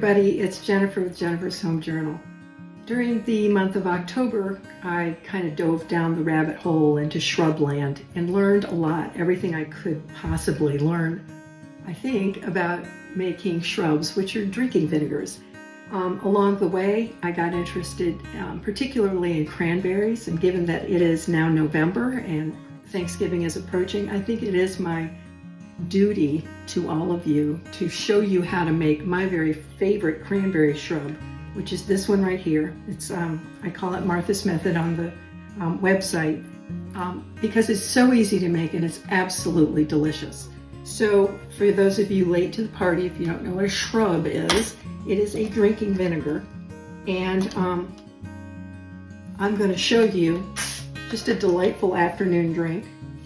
everybody, it's Jennifer with Jennifer's Home Journal. During the month of October, I kind of dove down the rabbit hole into shrubland and learned a lot, everything I could possibly learn, I think, about making shrubs, which are drinking vinegars. Along the way, I got interested particularly in cranberries, and given that it is now November and Thanksgiving is approaching, I think it is my duty to all of you to show you how to make my very favorite cranberry shrub, which is this one right here. It's I call it Martha's Method on the website because it's so easy to make and it's absolutely delicious. So for those of you late to the party, if you don't know what a shrub is, it is a drinking vinegar, and I'm going to show you just a delightful afternoon drink.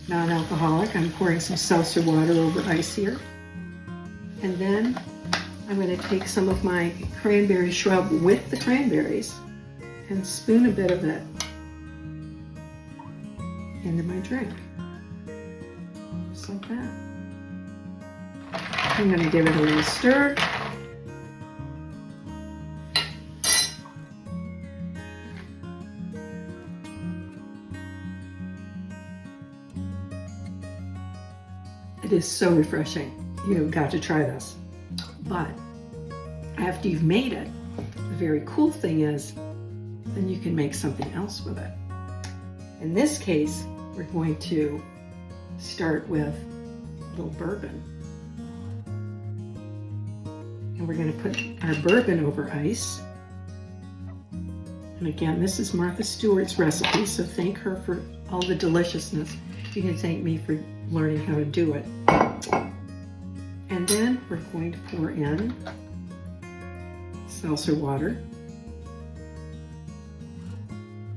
Non-alcoholic. I'm pouring some seltzer water over ice here. And then I'm going to take some of my cranberry shrub with the cranberries and spoon a bit of it into my drink. Just like that. I'm going to give it a little stir. It is so refreshing. You've got to try this. But after you've made it, the very cool thing is then you can make something else with it. In this case, we're going to start with a little bourbon. And we're going to put our bourbon over ice. And again, this is Martha Stewart's recipe, so thank her for all the deliciousness. You can thank me for learning how to do it. And then we're going to pour in seltzer water.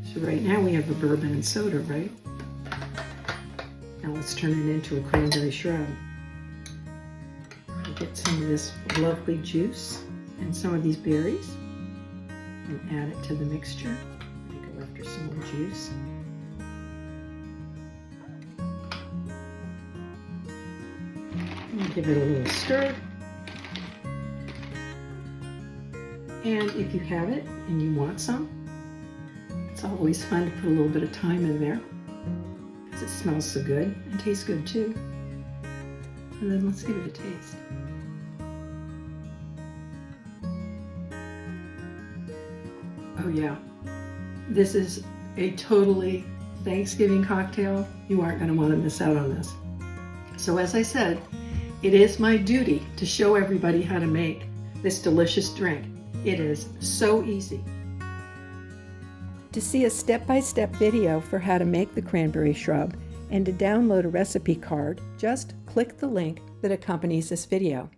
So right now we have a bourbon and soda, right? Now let's turn it into a cranberry shrub. We'll get some of this lovely juice and some of these berries and add it to the mixture. Go after some more juice. Give it a little stir. And if you have it and you want some, it's always fun to put a little bit of thyme in there because it smells so good and tastes good too. And then let's give it a taste. Oh yeah, this is a totally Thanksgiving cocktail. You aren't going to want to miss out on this. So as I said, it is my duty to show everybody how to make this delicious drink. It is so easy. To see a step-by-step video for how to make the cranberry shrub and to download a recipe card, just click the link that accompanies this video.